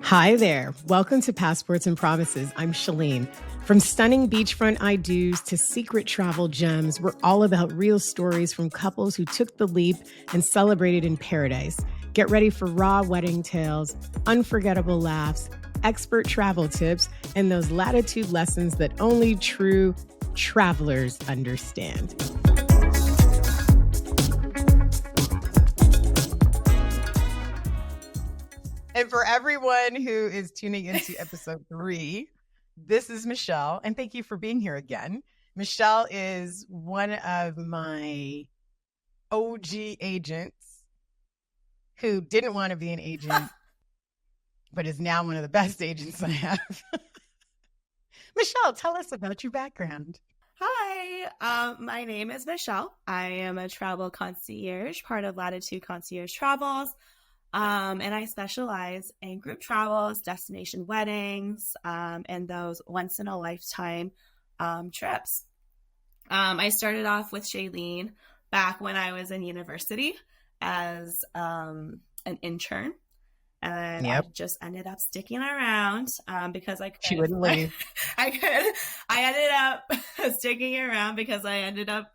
Hi there. Welcome to Passports and Promises. I'm Shalene. From stunning beachfront I-dos to secret travel gems, we're all about real stories from couples who took the leap and celebrated in paradise. Get ready for raw wedding tales, unforgettable laughs, expert travel tips, and those latitude lessons that only true travelers understand. And for everyone who is tuning into episode 3, this is Michelle, and thank you for being here again. Michelle is one of my OG agents who didn't want to be an agent, but is now one of the best agents I have. Michelle, tell us about your background. Hi, my name is Michelle. I am a travel concierge, part of Latitude Concierge Travels. And I specialize in group travels, destination weddings, and those once-in-a-lifetime trips. I started off with Shalene back when I was in university as an intern. And I just ended up sticking around because I could. She wouldn't leave. I ended up sticking around because I ended up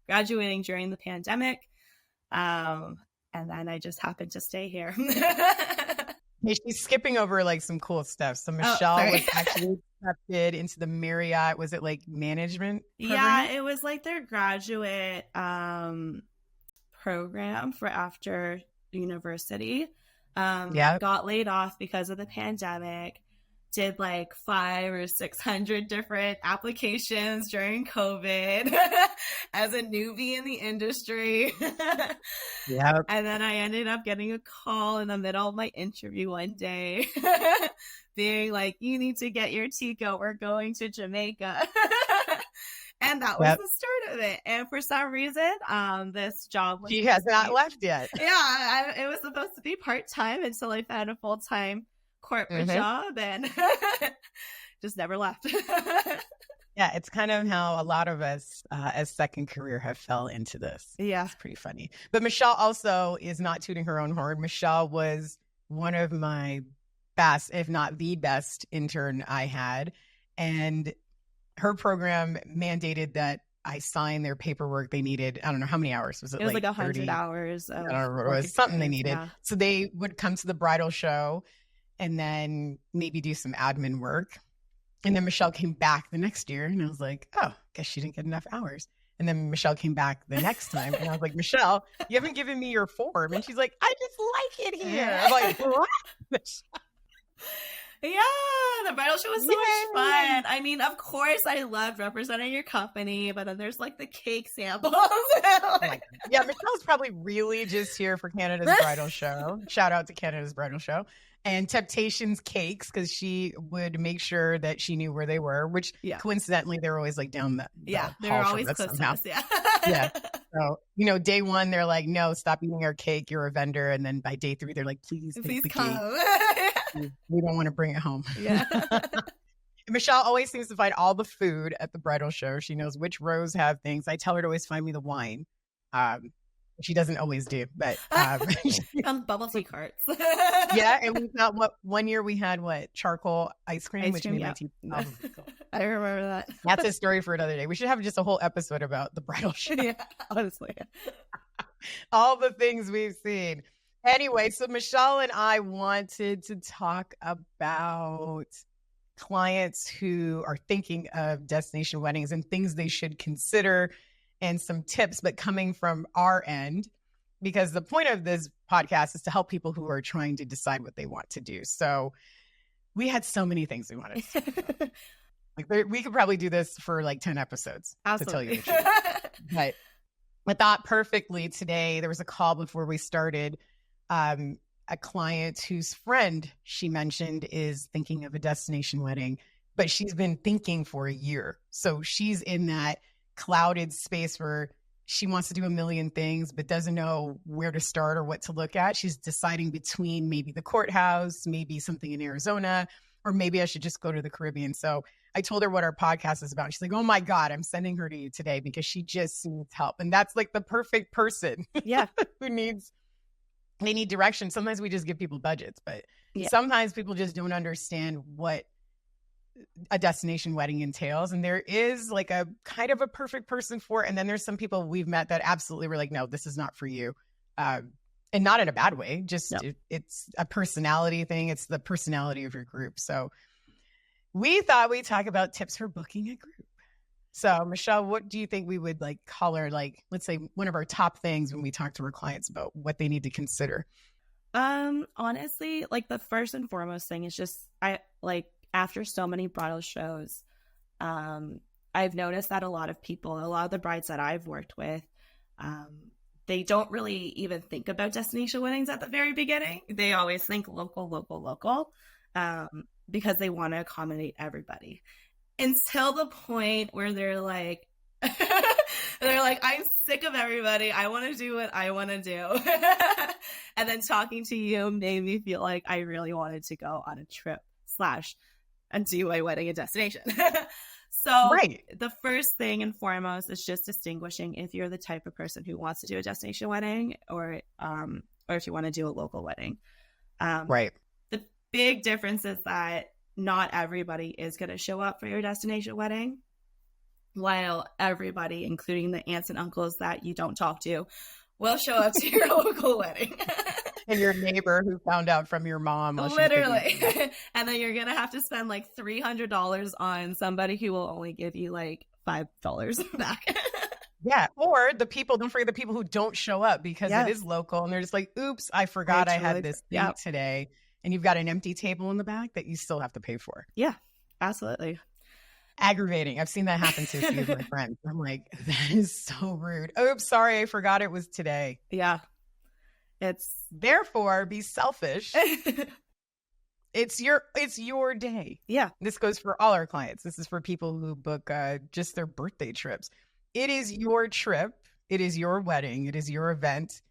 graduating during the pandemic. And then I just happened to stay here. She's skipping over like some cool stuff. So Michelle was actually accepted into the Marriott. Was it like management program? Yeah, it was like their graduate program for after university. Got laid off because of the pandemic. Did like 500 or 600 different applications during COVID as a newbie in the industry. Yeah. And then I ended up getting a call in the middle of my interview one day being like, you need to get your ticket. We're going to Jamaica. And that was the start of it. And for some reason, this job was... She has not left yet. Yeah, it was supposed to be part-time until I found a full-time corporate job and just never left. Yeah, it's kind of how a lot of us as second career have fell into this. Yeah. It's pretty funny. But Michelle also is not tooting her own horn. Michelle was one of my best, if not the best intern I had. And her program mandated that I sign their paperwork they needed. I don't know how many hours. Was it was like 100 30 hours. I don't know. It was something they needed. Yeah. So they would come to the bridal show and then maybe do some admin work. And then Michelle came back the next year and I was like, oh, guess she didn't get enough hours. And then Michelle came back the next time and I was like, Michelle, you haven't given me your form. And she's like, I just like it here. I'm like, what? Yeah, the bridal show was so much fun. I mean, of course, I loved representing your company, but then there's like the cake samples. Yeah, Michelle's probably really just here for Canada's Bridal Show. Shout out to Canada's Bridal Show. And Temptations cakes, because she would make sure that she knew where they were, which coincidentally, they're always like down the they were always close to us, yeah. So, day one, they're like, no, stop eating our cake. You're a vendor. And then by day 3, they're like, please take the come. Cake. We don't want to bring it home. Yeah. Michelle always seems to find all the food at the bridal show. She knows which rows have things. I tell her to always find me the wine. She doesn't always do, but on bubble tea carts. Yeah, and we got one year we had charcoal ice cream, which made my teeth. I remember that. That's a story for another day. We should have just a whole episode about the bridal show. Yeah, honestly. All the things we've seen. Anyway, so Michelle and I wanted to talk about clients who are thinking of destination weddings and things they should consider and some tips, but coming from our end, because the point of this podcast is to help people who are trying to decide what they want to do. So we had so many things we wanted to talk about. We could probably do this for like 10 episodes. Absolutely. To tell you the truth. But I thought perfectly today, there was a call before we started, a client whose friend she mentioned is thinking of a destination wedding, but she's been thinking for a year. So she's in that clouded space where she wants to do a million things, but doesn't know where to start or what to look at. She's deciding between maybe the courthouse, maybe something in Arizona, or maybe I should just go to the Caribbean. So I told her what our podcast is about. She's like, oh my God, I'm sending her to you today because she just needs help. And that's like the perfect person who needs they need direction. Sometimes we just give people budgets, but sometimes people just don't understand what a destination wedding entails. And there is like a kind of a perfect person for it. And then there's some people we've met that absolutely were like, no, this is not for you. And not in a bad way, just it's a personality thing. It's the personality of your group. So we thought we'd talk about tips for booking a group. So Michelle, what do you think we would like color, like, let's say one of our top things when we talk to our clients about what they need to consider? Honestly, like the first and foremost thing is just, after so many bridal shows, I've noticed that a lot of the brides that I've worked with, they don't really even think about destination weddings at the very beginning. They always think local, because they want to accommodate everybody. Until the point where they're like, I'm sick of everybody. I want to do what I want to do. And then talking to you made me feel like I really wanted to go on a trip / and do a wedding and destination. So the first thing and foremost is just distinguishing if you're the type of person who wants to do a destination wedding or if you want to do a local wedding. The big difference is that not everybody is going to show up for your destination wedding, while everybody, including the aunts and uncles that you don't talk to, will show up to your local wedding. And your neighbor who found out from your mom. Literally. And then you're going to have to spend like $300 on somebody who will only give you like $5 back. Yeah. Or don't forget the people who don't show up because it is local and they're just like, oops, I forgot I had this thing today. And you've got an empty table in the back that you still have to pay for. Yeah, absolutely. Aggravating. I've seen that happen to a few of my friends. I'm like, that is so rude. Oops, sorry, I forgot it was today. Yeah. Therefore, be selfish. It's your day. Yeah. This goes for all our clients. This is for people who book just their birthday trips. It is your trip. It is your wedding. It is your event.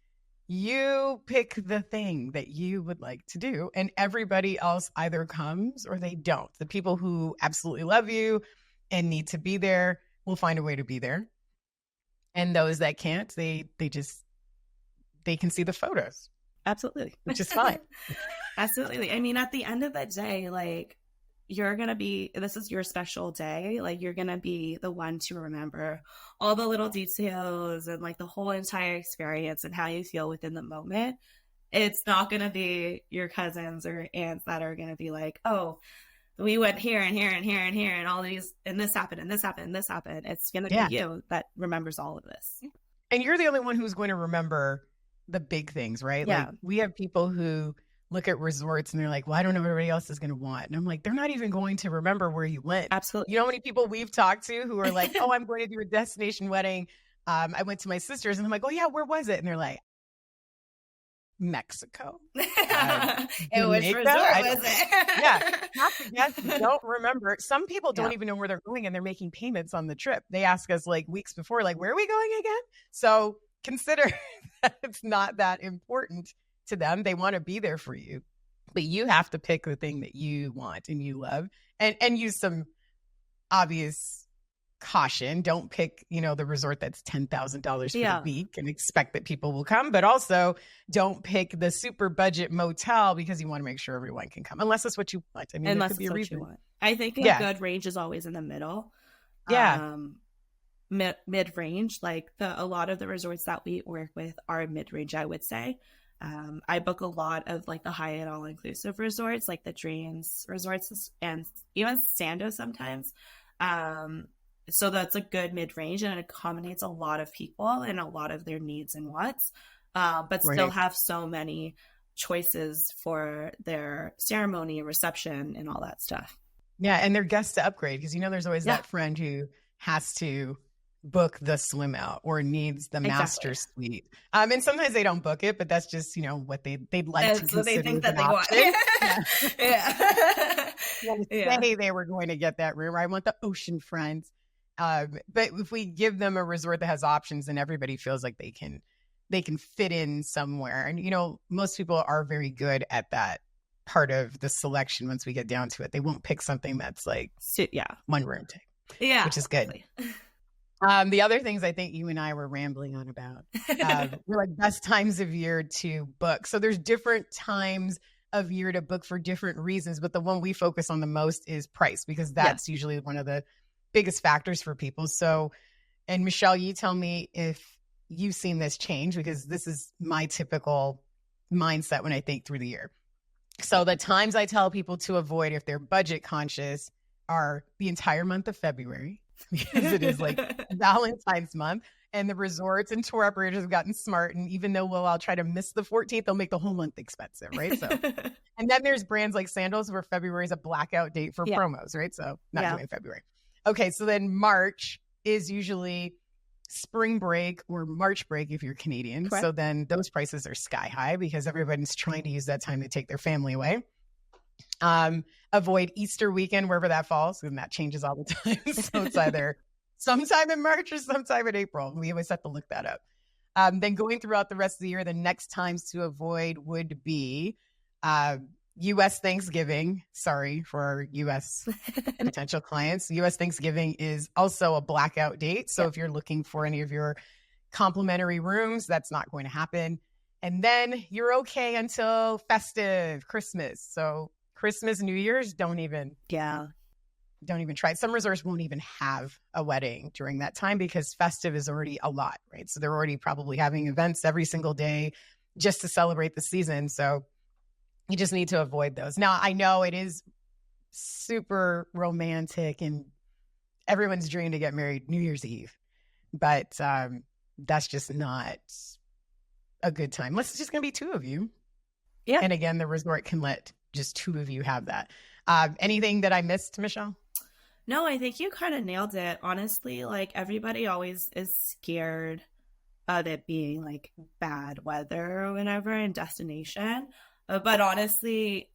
You pick the thing that you would like to do, and everybody else either comes or they don't. The people who absolutely love you and need to be there will find a way to be there. And those that can't, they can see the photos. Absolutely. Which is fine. Absolutely. I mean, at the end of the day, like, this is your special day. Like, you're going to be the one to remember all the little details and like the whole entire experience and how you feel within the moment. It's not going to be your cousins or aunts that are going to be like, oh, we went here and here and here and here and all these, and this happened and this happened and this happened. It's going to be you that remembers all of this. And you're the only one who's going to remember the big things, right? Yeah. Like, we have people who look at resorts and they're like, well, I don't know what everybody else is going to want. And I'm like, they're not even going to remember where you went. Absolutely. You know how many people we've talked to who are like, oh, I'm going to do a destination wedding. I went to my sister's and I'm like, oh yeah, where was it? And they're like, Mexico. And which resort was it? Yeah. Half the guests don't remember. Some people don't even know where they're going and they're making payments on the trip. They ask us like weeks before, like, where are we going again? So consider that it's not that important to them. They want to be there for you, but you have to pick the thing that you want and you love, and use some obvious caution. Don't pick, the resort that's $10,000 for the week and expect that people will come, but also don't pick the super budget motel because you want to make sure everyone can come, unless that's what you want. I mean, unless there could be a reason. You want. I think a good range is always in the middle. Yeah. Mid-range, like a lot of the resorts that we work with are mid-range, I would say. I book a lot of like the high-end all-inclusive resorts, like the Dreams resorts and even Sando sometimes. So that's a good mid-range and it accommodates a lot of people and a lot of their needs and wants, but still have so many choices for their ceremony and reception and all that stuff. Yeah, and their guests to upgrade, because there's always that friend who has to book the swim out or needs the master suite. And sometimes they don't book it, but that's just, what they'd like to consider. They think that they option. Want. Say they were going to get that room. I want the ocean front. But if we give them a resort that has options, then everybody feels like they can fit in somewhere. And, most people are very good at that part of the selection. Once we get down to it, they won't pick something that's like one room type. Yeah. Which is good. The other things I think you and I were rambling on about, were like best times of year to book. So there's different times of year to book for different reasons, but the one we focus on the most is price, because that's usually one of the biggest factors for people. So, and Michelle, you tell me if you've seen this change, because this is my typical mindset when I think through the year. So the times I tell people to avoid if they're budget conscious are the entire month of February, because it is like Valentine's month, and the resorts and tour operators have gotten smart. And even though I'll try to miss the 14th, they'll make the whole month expensive, right? So, and then there's brands like Sandals where February is a blackout date for promos, right? So not doing February. Okay, so then March is usually spring break or March break if you're Canadian. Correct. So then those prices are sky high because everybody's trying to use that time to take their family away. Avoid Easter weekend, wherever that falls, and that changes all the time. So it's either sometime in March or sometime in April. We always have to look that up. Then going throughout the rest of the year, the next times to avoid would be U.S. Thanksgiving. Sorry for our U.S. potential clients. U.S. Thanksgiving is also a blackout date. So if you're looking for any of your complimentary rooms, that's not going to happen. And then you're okay until festive, Christmas. So Christmas, New Year's, don't even try it. Some resorts won't even have a wedding during that time because festive is already a lot, right? So they're already probably having events every single day just to celebrate the season. So you just need to avoid those. Now, I know it is super romantic and everyone's dream to get married New Year's Eve, but that's just not a good time. Unless it's just going to be two of you. Yeah. And again, the resort can let just two of you have that. Anything that I missed, Michelle? No, I think you kind of nailed it. Honestly, like everybody always is scared of it being like bad weather or whatever in destination. But honestly,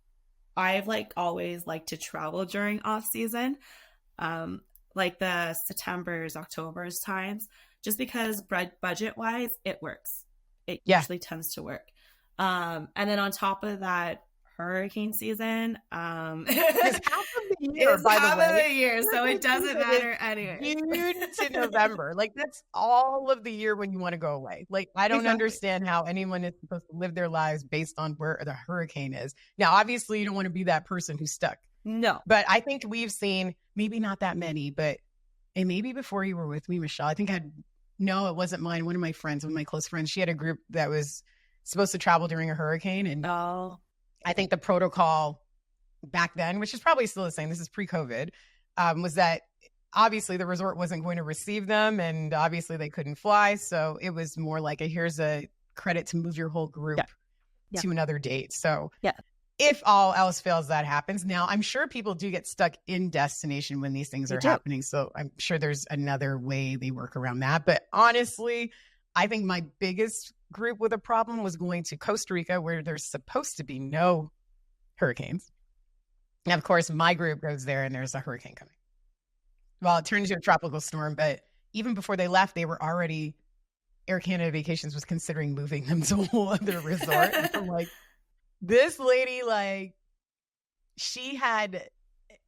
I've like always liked to travel during off season, like the September's, October's times, just because budget wise, it works. It usually tends to work. And then on top of that, hurricane season it's half of the year, half of the year, so it doesn't matter anyway. June to November, like that's all of the year when you want to go away. Like I don't understand how anyone is supposed to live their lives based on where the hurricane is. Now, obviously, you don't want to be that person who's stuck. No, but I think we've seen maybe not that many, but and maybe before you were with me, Michelle, I think no, it wasn't mine. One of my friends, one of my close friends, she had a group that was supposed to travel during a hurricane, and I think the protocol back then, which is probably still the same, this is pre-COVID, was that obviously the resort wasn't going to receive them and obviously they couldn't fly. So it was more like here's a credit to move your whole group to another date. So if all else fails, that happens. Now, I'm sure people do get stuck in destination when these things are happening. So I'm sure there's another way they work around that. But honestly, I think my biggest group with a problem was going to Costa Rica, where there's supposed to be no hurricanes. And of course, my group goes there and there's a hurricane coming. Well, it turned into a tropical storm, but even before they left, they were already, Air Canada Vacations was considering moving them to a whole other resort. And I'm like, this lady, like, she had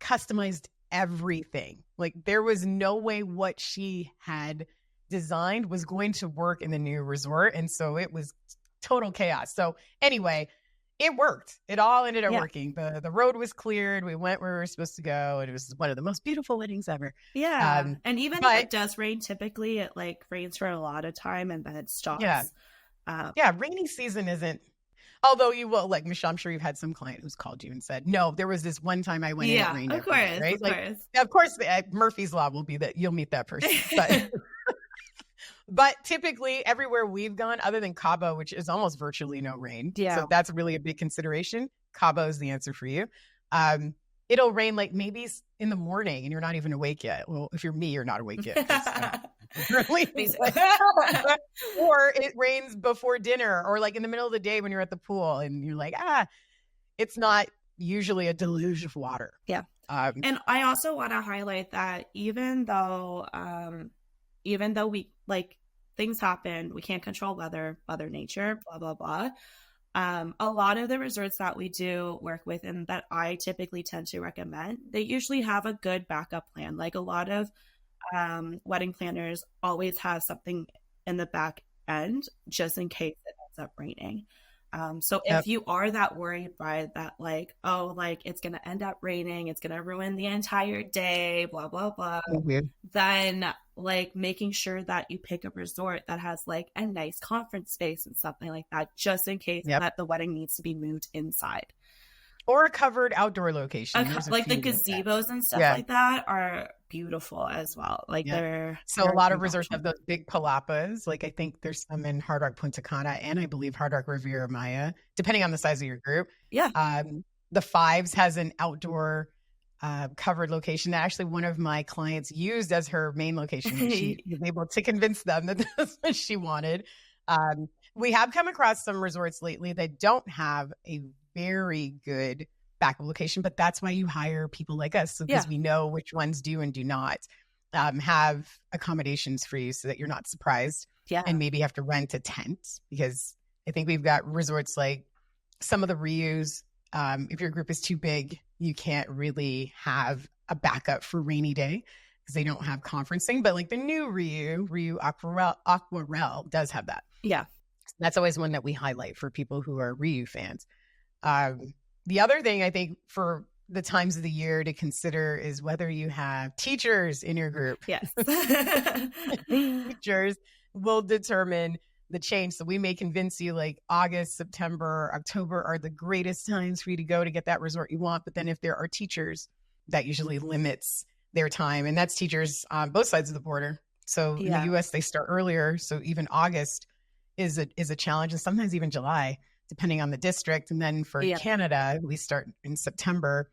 customized everything. Like, there was no way what she had designed was going to work in the new resort. And so it was total chaos. So anyway, it worked. It all ended up working. The road was cleared. We went where we were supposed to go. And it was one of the most beautiful weddings ever. Yeah. And even if it does rain, typically it like rains for a lot of time and then it stops. Yeah. Rainy season isn't, although you will, like, Michelle, I'm sure you've had some client who's called you and said, no, there was this one time I went in and it rained. Of course, night, right? Of like, course. Of course, Murphy's Law will be that you'll meet that person. But but typically everywhere we've gone, other than Cabo, which is almost virtually no rain. Yeah. So that's really a big consideration. Cabo is the answer for you. It'll rain like maybe in the morning and you're not even awake yet. Well, if you're me, you're not awake yet. Or it rains before dinner or like in the middle of the day when you're at the pool and you're like, it's not usually a deluge of water. Yeah. And I also want to highlight that even though we like things happen, we can't control weather, mother nature, blah, blah, blah. A lot of the resorts that we do work with and that I typically tend to recommend, they usually have a good backup plan. Like a lot of wedding planners always have something in the back end just in case it ends up raining. So if you are that worried by that, like, oh, like it's going to end up raining, it's going to ruin the entire day, blah, blah, blah, then like making sure that you pick a resort that has like a nice conference space and something like that, just in case that the wedding needs to be moved inside. Or a covered outdoor location. Like the gazebos and stuff like that are beautiful as well. Like they're so a lot of resorts have those big palapas. Like I think there's some in Hard Rock Punta Cana and I believe Hard Rock Riviera Maya, depending on the size of your group. Yeah. The Fives has an outdoor covered location that actually one of my clients used as her main location. She was able to convince them that that's what she wanted. We have come across some resorts lately that don't have a very good backup location, but that's why you hire people like us, because we know which ones do and do not have accommodations for you so that you're not surprised and maybe have to rent a tent, because I think we've got resorts like some of the Rius. If your group is too big, you can't really have a backup for rainy day because they don't have conferencing, but like the new Riu Aquarel does have that. Yeah. That's always one that we highlight for people who are Riu fans. The other thing I think for the times of the year to consider is whether you have teachers in your group. Yes. Teachers will determine the change. So we may convince you like August, September, October are the greatest times for you to go to get that resort you want. But then if there are teachers, that usually limits their time. And that's teachers on both sides of the border. So in the US, they start earlier. So even August is a challenge, and sometimes even July, depending on the district. And then for Canada, we start in September,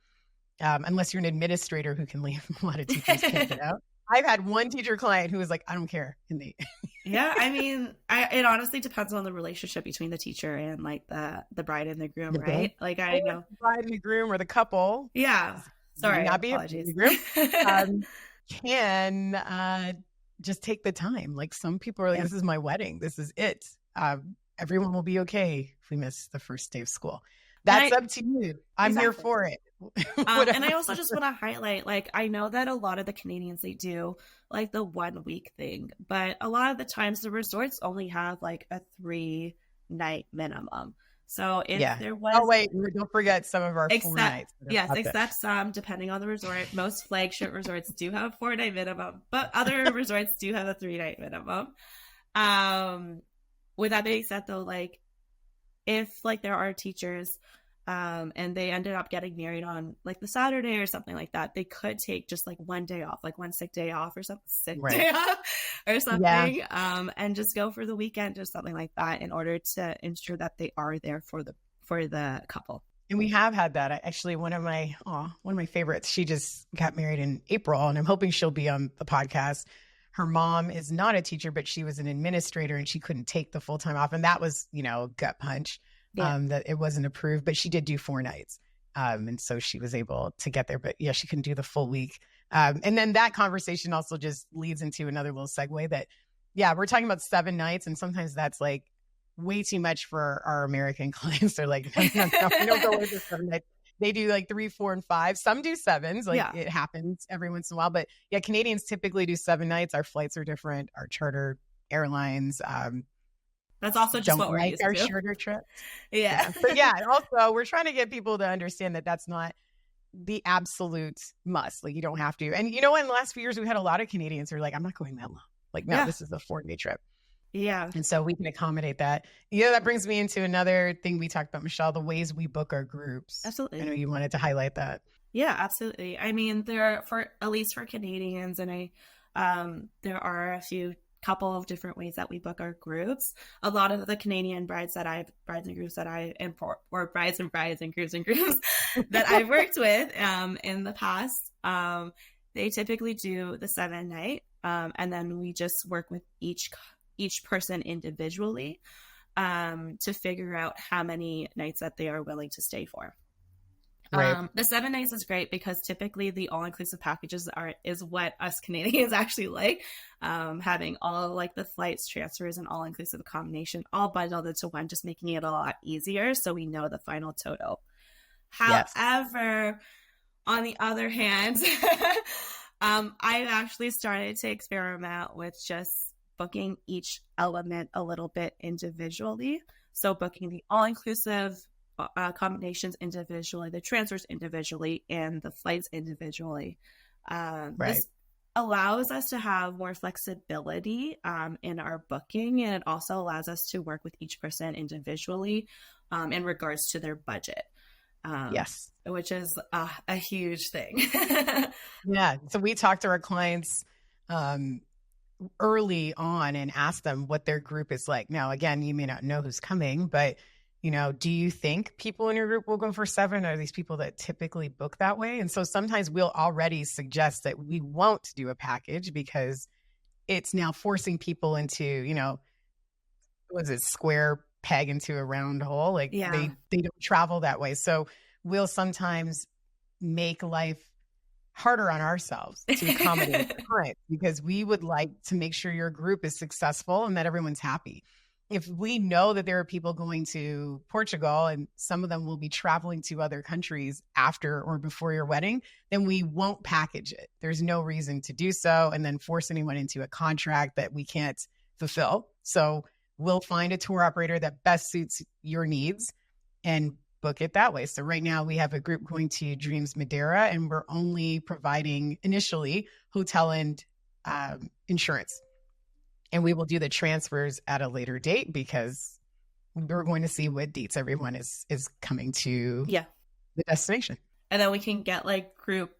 unless you're an administrator who can leave. A lot of teachers can't get out. I've had one teacher client who was like, I don't care. And they I mean, it honestly depends on the relationship between the teacher and like the bride and the groom, right? Like I know the bride and the groom or the couple. Yeah. Sorry. Not be apologies. Groom, can just take the time. Like some people are like, this is my wedding. This is it. Everyone will be okay if we miss the first day of school. That's up to you. I'm here for it. And I also just want to highlight, like, I know that a lot of the Canadians, they do like the 1 week thing, but a lot of the times the resorts only have like a 3-night minimum. So if there was... Oh, wait, don't forget some of our 4 nights. Yes, except some, depending on the resort. Most flagship resorts do have a 4-night minimum, but other resorts do have a 3-night minimum. With that being said, though, like, if like there are teachers and they ended up getting married on like the Saturday or something like that, they could take just like 1 day off, like 1 sick day off or something, day off or something, and just go for the weekend or something like that in order to ensure that they are there for the couple. And we have had that. Actually, one of my favorites, she just got married in April, and I'm hoping she'll be on the podcast. Her mom is not a teacher, but she was an administrator and she couldn't take the full time off. And that was, gut punch that it wasn't approved, but she did do 4 nights. And so she was able to get there, but she couldn't do the full week. And then that conversation also just leads into another little segue that, we're talking about 7 nights. And sometimes that's like way too much for our American clients. They're like, no, we don't go with the 7 nights. They do like 3, 4, and 5. Some do 7s. It happens every once in a while. But Canadians typically do 7 nights. Our flights are different. Our charter airlines. That's also just what we're used our to. shorter trips. Yeah. But also we're trying to get people to understand that that's not the absolute must. Like you don't have to. And in the last few years, we had a lot of Canadians who are like, I'm not going that long. Like, no, this is a 4-day trip. Yeah. And so we can accommodate that. That brings me into another thing we talked about, Michelle, the ways we book our groups. Absolutely. I know you wanted to highlight that. Yeah, absolutely. I mean, there are, at least for Canadians, and there are a couple of different ways that we book our groups. A lot of the Canadian brides and grooms that I import, or brides and grooms that I've worked with in the past, they typically do the 7-night, and then we just work with each person individually to figure out how many nights that they are willing to stay for. Right. The 7 nights is great because typically the all-inclusive packages is what us Canadians actually like, having all like the flights, transfers, and all-inclusive accommodation all bundled into one, just making it a lot easier so we know the final total. However, on the other hand, I've actually started to experiment with just booking each element a little bit individually. So booking the all-inclusive accommodations individually, the transfers individually, and the flights individually. This allows us to have more flexibility in our booking, and it also allows us to work with each person individually in regards to their budget. Yes. Which is a huge thing. Yeah. So we talk to our clients early on and ask them what their group is like. Now, again, you may not know who's coming, but do you think people in your group will go for 7? Are these people that typically book that way? And so sometimes we'll already suggest that we won't do a package because it's now forcing people into, was it square peg into a round hole? Like they don't travel that way. So we'll sometimes make life harder on ourselves to accommodate the client because we would like to make sure your group is successful and that everyone's happy. If we know that there are people going to Portugal and some of them will be traveling to other countries after or before your wedding, then we won't package it. There's no reason to do so and then force anyone into a contract that we can't fulfill. So we'll find a tour operator that best suits your needs and book it that way. So right now we have a group going to Dreams Madeira and we're only providing initially hotel and insurance. And we will do the transfers at a later date because we're going to see what dates everyone is coming to the destination. And then we can get like group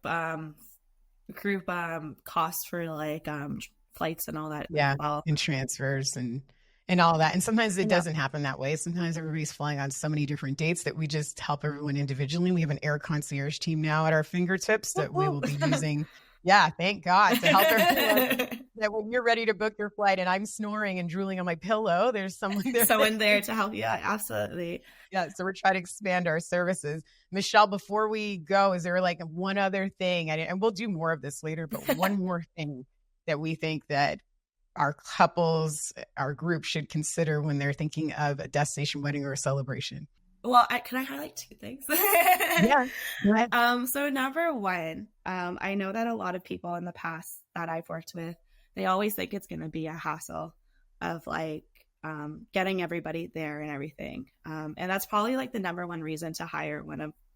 costs for like flights and all that. Yeah, and transfers and all that. And sometimes it doesn't happen that way. Sometimes everybody's flying on so many different dates that we just help everyone individually. We have an air concierge team now at our fingertips that we will be using. Yeah, thank God, to help everyone. That when you're ready to book your flight and I'm snoring and drooling on my pillow, there's someone there to help you. Yeah, absolutely. Yeah, so we're trying to expand our services. Michelle, before we go, is there like one other thing? And we'll do more of this later, but one more thing that we think that our couples, our group should consider when they're thinking of a destination wedding or a celebration? Well, can I highlight 2 things? Yeah. Go ahead. So number one, I know that a lot of people in the past that I've worked with, they always think it's going to be a hassle of like getting everybody there and everything. And that's probably like the number one reason to hire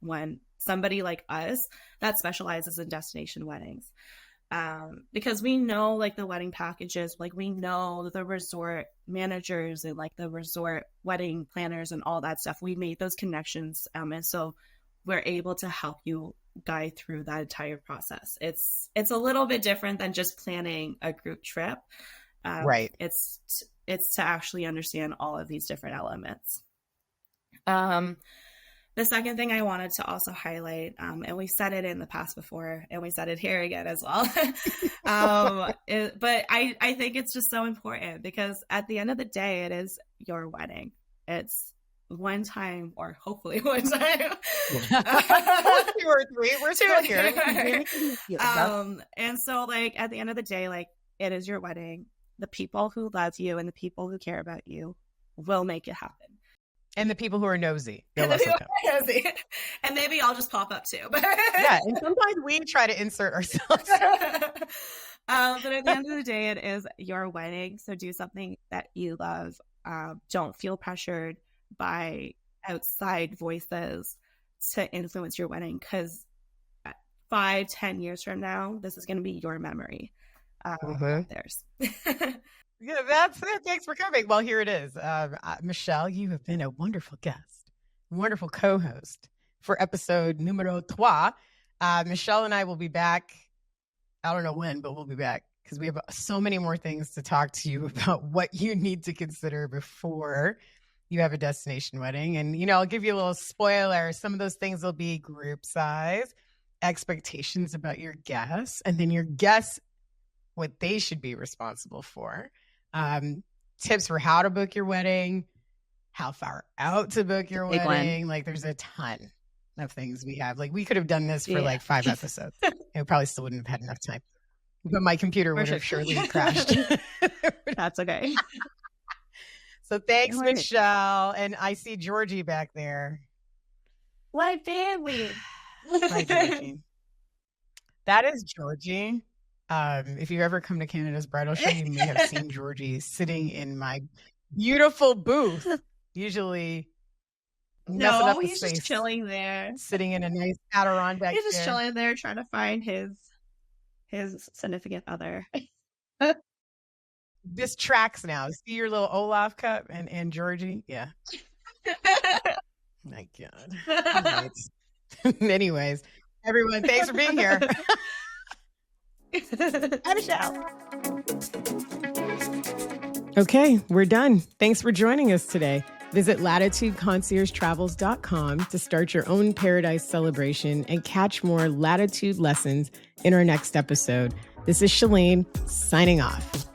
when somebody like us that specializes in destination weddings. Because we know like the wedding packages, like we know the resort managers and like the resort wedding planners and all that stuff. We made those connections. And so we're able to help you guide through that entire process. It's a little bit different than just planning a group trip. Right. It's to actually understand all of these different elements. The second thing I wanted to also highlight, and we said it in the past before, and we said it here again as well, but I think it's just so important because at the end of the day, it is your wedding. It's one time, or hopefully one time. 2 or 3, we're still here. And so like at the end of the day, like it is your wedding. The people who love you and the people who care about you will make it happen. And the people who are nosy. And maybe I'll just pop up too. Yeah, and sometimes we try to insert ourselves. But at the end of the day, it is your wedding. So do something that you love. Don't feel pressured by outside voices to influence your wedding because 5-10 years from now, this is going to be your memory. Theirs. Yeah, that's it. Thanks for coming. Well, here it is. Michelle, you have been a wonderful guest, wonderful co-host for episode numero 3. Michelle and I will be back. I don't know when, but we'll be back because we have so many more things to talk to you about what you need to consider before you have a destination wedding. And, I'll give you a little spoiler. Some of those things will be group size, expectations about your guests, and then your guests, what they should be responsible for. Tips for how to book your wedding, how far out to book your wedding. Like there's a ton of things we have. Like we could have done this for like 5 episodes. It probably still wouldn't have had enough time. But my computer would have surely crashed. That's okay. So thanks, Michelle. And I see Georgie back there. My family. Hi, Georgie. That is Georgie. If you ever come to Canada's Bridal Show, you may have seen Georgie sitting in my beautiful booth, usually messing up the he's space, just chilling there, sitting in a nice Adirondack He's just chair. chilling there trying to find his significant other. This tracks now. See your little Olaf cup and Georgie? Yeah. My God. Right. Anyways, everyone, thanks for being here. I'm Michelle. Okay, we're done. Thanks for joining us today. Visit latitudeconciergetravels.com to start your own paradise celebration and catch more Latitude lessons in our next episode. This is Shalene signing off.